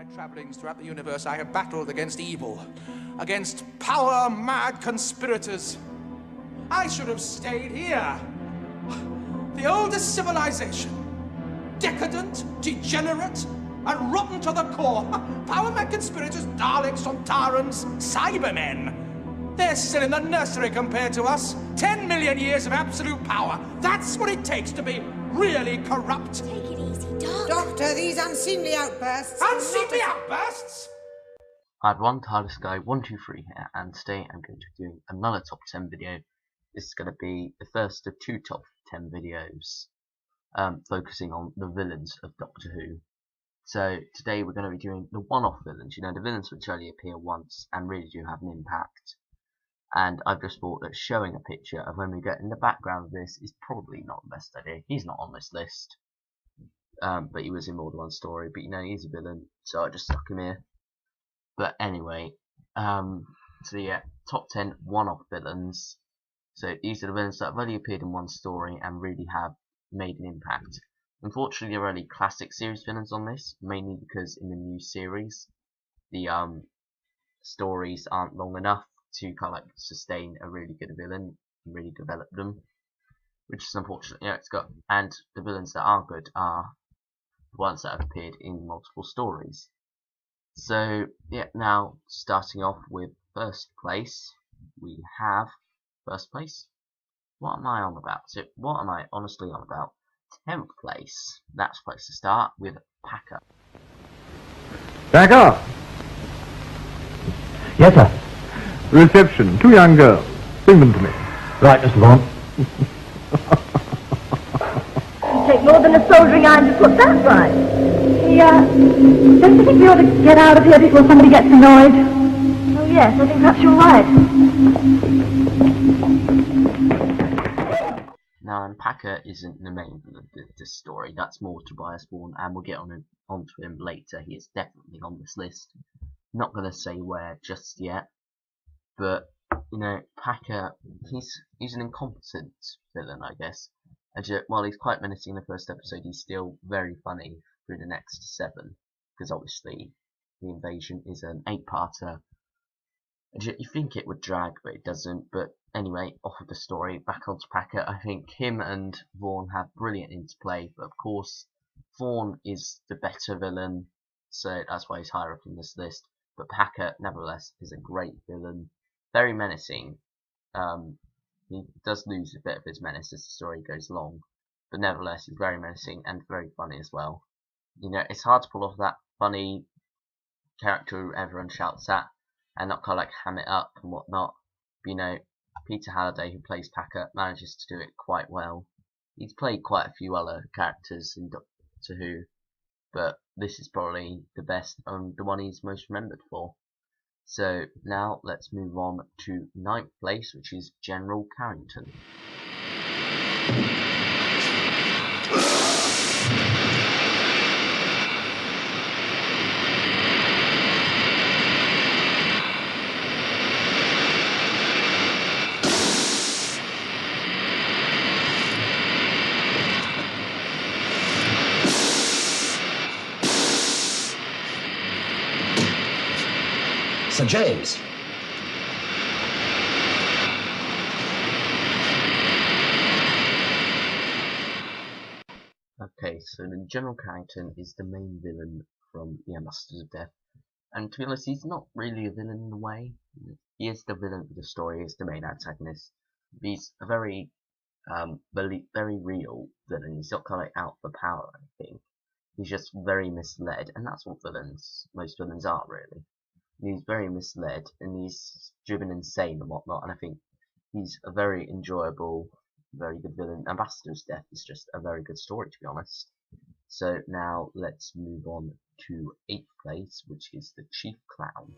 my travellings throughout the universe, I have battled against evil, against power-mad conspirators. I should have stayed here. The oldest civilization. Decadent, degenerate, and rotten to the core. Power-mad conspirators, Daleks, Sontarans, Cybermen. They're still in the nursery compared to us. 10 million years of absolute power. That's what it takes to be really corrupt. Take it easy, Doc. Doctor, these unseemly outbursts. Unseemly outbursts? Hi everyone, Tobias The Dead 123 here, and today I'm going to be doing another top 10 video. This is going to be the first of two top 10 videos, focusing on the villains of Doctor Who. So today we're going to be doing the one-off villains, you know, the villains which only appear once and really do have an impact. And I've just thought that showing a picture of when we get in the background of this is probably not the best idea. He's not on this list, but he was in more than one story, but you know, he's a villain, so I just stuck him here. But anyway, so yeah, top 10 one-off villains. So these are the villains that have only appeared in one story and really have made an impact. Unfortunately, there are only classic series villains on this, mainly because in the new series, the stories aren't long enough to kind of like sustain a really good villain and really develop them, which is unfortunate. Yeah, it's got, and the villains that are good are the ones that have appeared in multiple stories. So yeah, now starting off with first place, we have first place. What am I on about? So what am I honestly on about? 10th place. That's the place to start with Packer. Packer! Yes, sir. Reception. 2 young girls. Bring them to me. Right, Mr. Vaughan. Take more than a soldering iron to put that right. Don't you think we ought to get out of here before somebody gets annoyed? Oh yes, I think perhaps you're right. Now, Packer isn't the main villain of this story. That's more Tobias Vaughan, and we'll get onto him later. He is definitely on this list. Not going to say where just yet, but you know, Packer, he's an incompetent villain, I guess. And while he's quite menacing in the first episode, he's still very funny through the next 7, because obviously the invasion is an 8-parter. And you think it would drag, but it doesn't. But anyway, off of the story, back onto Packer. I think him and Vaughan have brilliant interplay, but of course Vaughan is the better villain, so that's why he's higher up in this list. But Packer, nevertheless, is a great villain, very menacing. He does lose a bit of his menace as the story goes along, but nevertheless, he's very menacing and very funny as well. You know, it's hard to pull off that funny character who everyone shouts at and not kind of like ham it up and whatnot. But, you know, Peter Halliday, who plays Packer, manages to do it quite well. He's played quite a few other characters in Doctor Who, but this is probably the best and the one he's most remembered for. So now let's move on to 9th place, which is General Carrington. Sir James. Okay, so then General Carrington is the main villain from the Masters of Death. And to be honest, he's not really a villain in a way. He is the villain of the story, he is the main antagonist. He's a very real villain. He's not kind of out for power or anything. He's just very misled, and that's what most villains are really. He's very misled and he's driven insane and whatnot, and I think he's a very enjoyable, very good villain. Ambassador's Death is just a very good story, to be honest. So now let's move on to 8th place, which is the Chief Clown.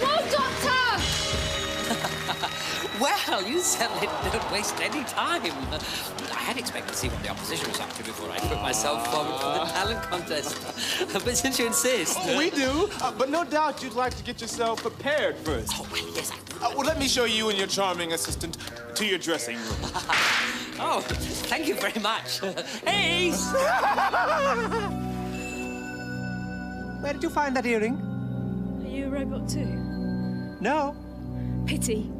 No, Doctor! Well, you certainly don't waste any time. I had expected to see what the opposition was up to before I put myself forward for the talent contest. But since you insist... Oh, we do, but no doubt you'd like to get yourself prepared first. Oh, well, yes, I would. Well, let me show you and your charming assistant to your dressing room. Oh, thank you very much. Hey! Where did you find that earring? Are you a robot too? No. Pity.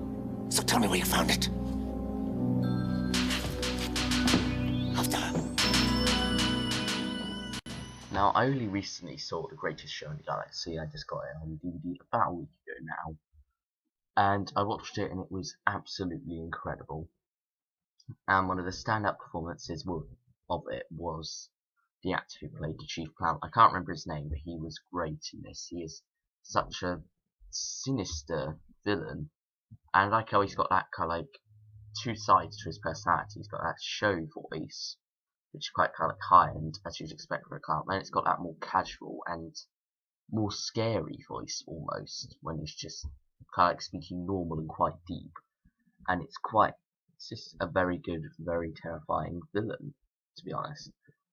So tell me where you found it. After her. Now, I only recently saw The Greatest Show in the Galaxy. I just got it on DVD about a week ago now. And I watched it and it was absolutely incredible. And one of the stand-up performances of it was the actor who played the Chief Clown. I can't remember his name, but he was great in this. He is such a sinister villain. And I like how he's got that kind of like two sides to his personality. He's got that show voice, which is quite kind of high-end, as you'd expect from a clown. And it's got that more casual and more scary voice almost, when he's just kind of like speaking normal and quite deep. And it's just a very good, very terrifying villain, to be honest.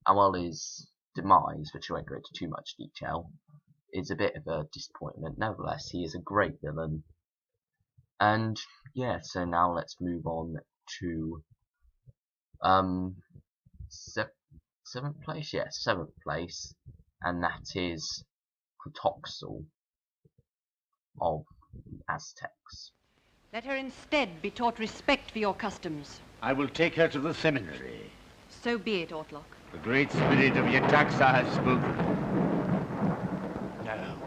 And while his demise, which I won't go into too much detail, is a bit of a disappointment, nevertheless, he is a great villain. And yeah, so now let's move on to seventh place? Yeah, seventh place, and that is Topsail of the Aztecs. Let her instead be taught respect for your customs. I will take her to the seminary. So be it, Ortlock. The great spirit of Yetaxa has spoken. No.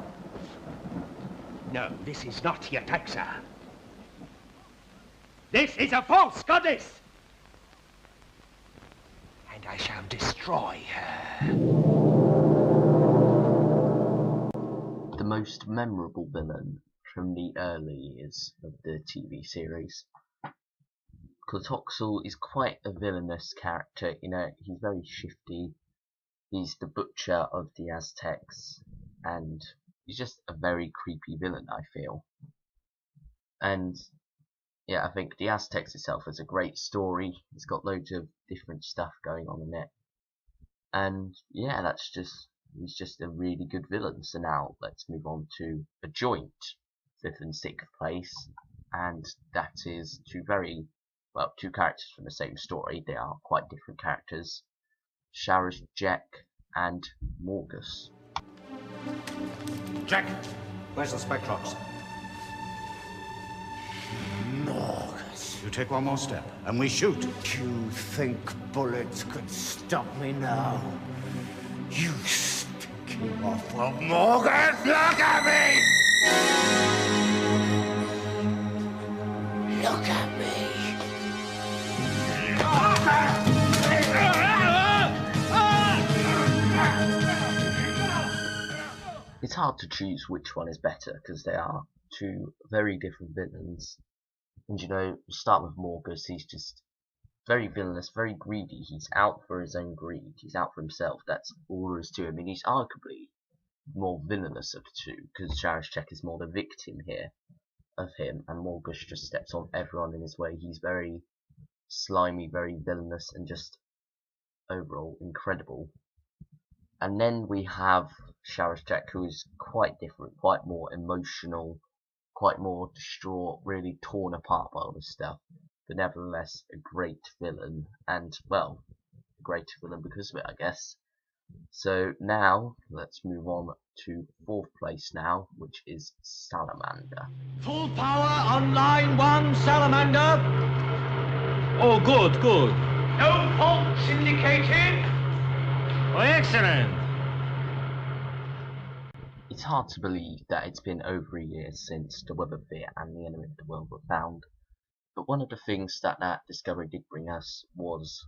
No, this is not Yetaxa. This is a false goddess! And I shall destroy her. The most memorable villain from the early years of the TV series. Topsail is quite a villainous character, you know, he's very shifty, he's the butcher of the Aztecs, and he's just a very creepy villain, I feel. And yeah, I think the Aztecs itself is a great story, it's got loads of different stuff going on in it, and yeah, he's just a really good villain. So now let's move on to a joint 5th and 6th place, and that is two characters from the same story. They are quite different characters, Shara's Jack and Morgus. Jack, where's the Spectrox? Morgus. You take one more step, and we shoot. You think bullets could stop me now? You stinky awful Morgus! Look at me! Look at me! It's hard to choose which one is better, because they are two very different villains. And you know, start with Morgus, he's just very villainous, very greedy, he's out for his own greed, he's out for himself, that's all there is to him. And he's arguably more villainous of the two, because Charishchek is more the victim here of him, and Morgus just steps on everyone in his way. He's very slimy, very villainous, and just overall incredible. And then we have Charishchek, who is quite different, quite more emotional, quite more distraught, really torn apart by all this stuff, but nevertheless a great villain, and well, a great villain because of it, I guess. So now let's move on to 4th place now, which is Salamander. Full power on line 1, Salamander. Oh, good. No faults indicated. Oh, excellent. It's hard to believe that it's been over a year since the Web of Fear and the Enemy of the World were found, but one of the things that discovery did bring us was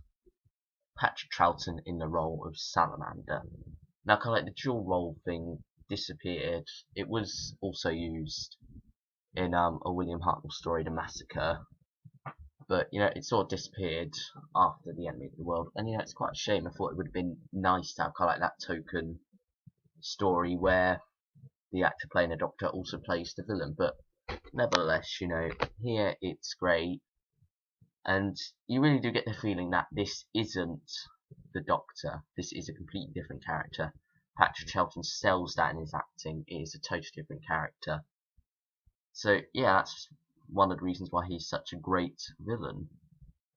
Patrick Troughton in the role of Salamander. Now, kind of like the dual role thing disappeared. It was also used in a William Hartnell story, The Massacre, but you know, it sort of disappeared after the Enemy of the World, and you know, it's quite a shame. I thought it would have been nice to have kind of like that token story where the actor playing a doctor also plays the villain, but nevertheless, you know, here it's great, and you really do get the feeling that this isn't the Doctor, this is a completely different character. Patrick Troughton sells that in his acting, it is a totally different character. So yeah, that's one of the reasons why he's such a great villain.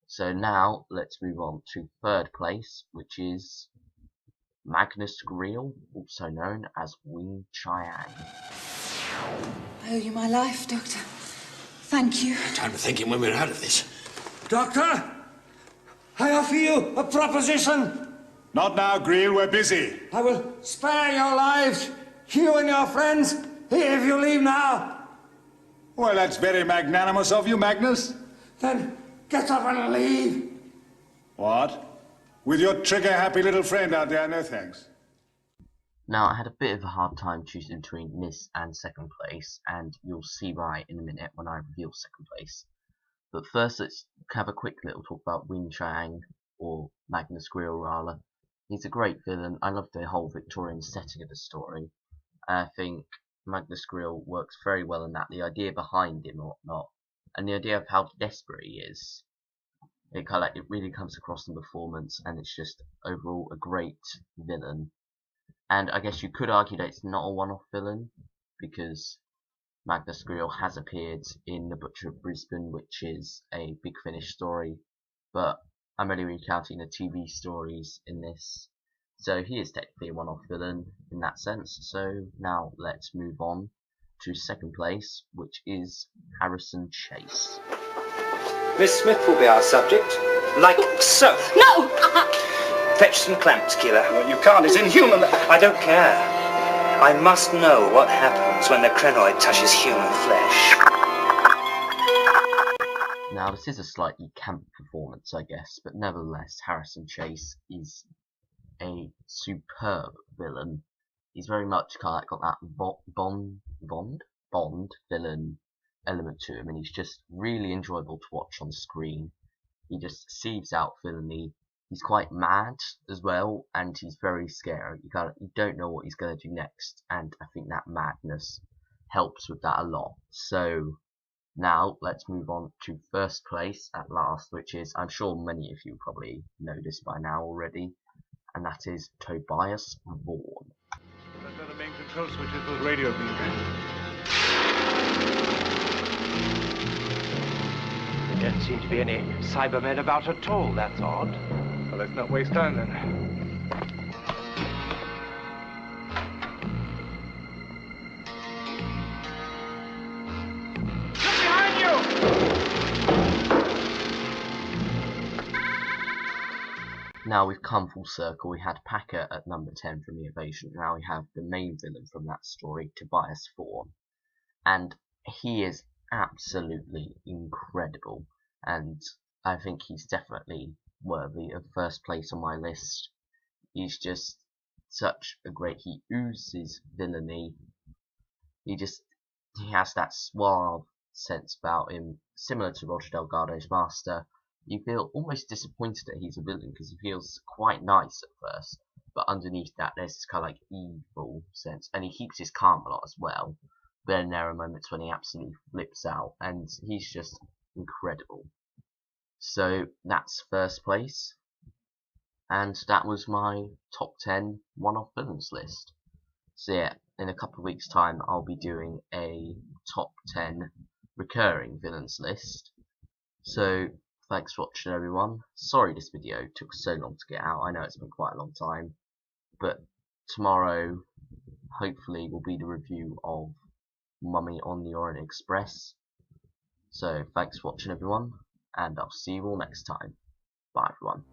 So now let's move on to 3rd place, which is Magnus Grill, also known as Wing Chiang. I owe you my life, Doctor. Thank you. Time to thank him when we're out of this. Doctor, I offer you a proposition. Not now, Grill, we're busy. I will spare your lives, you and your friends, if you leave now. Well, that's very magnanimous of you, Magnus. Then get up and leave. What? With your trigger-happy little friend out there, no thanks. Now, I had a bit of a hard time choosing between this and second place, and you'll see why in a minute when I reveal second place. But first, let's have a quick little talk about Wing Chiang, or Magnus Grill rather. He's a great villain. I love the whole Victorian setting of the story. I think Magnus Grill works very well in that. The idea behind him or whatnot, and the idea of how desperate he is. It really comes across in performance, and it's just overall a great villain. And I guess you could argue that it's not a one-off villain, because Magnus Grill has appeared in The Butcher of Brisbane, which is a Big Finish story, but I'm only recounting the TV stories in this. So he is technically a one-off villain in that sense. So now let's move on to second place, which is Harrison Chase. Miss Smith will be our subject, like so. No! Fetch some clamps, Keeler. Well, you can't, it's inhuman. I don't care. I must know what happens when the crinoid touches human flesh. Now, this is a slightly camp performance, I guess, but nevertheless, Harrison Chase is a superb villain. He's very much kind of got that Bond villain element to him, and he's just really enjoyable to watch on screen. He just sieves out villainy. He's quite mad as well, and he's very scary. You don't know what he's going to do next, and I think that madness helps with that a lot. So now let's move on to first place at last, which is, I'm sure many of you probably know this by now already, and that is Tobias Vaughan. Those are the main control switches, those radio beams. There don't seem to be any Cybermen about at all, that's odd. Well, let's not waste time then. Look behind you! Now we've come full circle. We had Packer at number 10 from the Evasion. Now we have the main villain from that story, Tobias Vaughan. And he is absolutely incredible. And I think he's definitely worthy of first place on my list. He's just such a he oozes villainy. He has that suave sense about him, similar to Roger Delgado's Master. You feel almost disappointed that he's a villain because he feels quite nice at first, but underneath that there's this kind of evil sense, and he keeps his calm a lot as well. But then there are moments when he absolutely flips out, and he's just incredible. So that's first place, and that was my top 10 one-off villains list. So yeah, in a couple of weeks time I'll be doing a top 10 recurring villains list. So thanks for watching everyone. Sorry this video took so long to get out. I know it's been quite a long time, but tomorrow hopefully will be the review of Mummy on the Orient Express. So thanks for watching everyone, and I'll see you all next time. Bye everyone.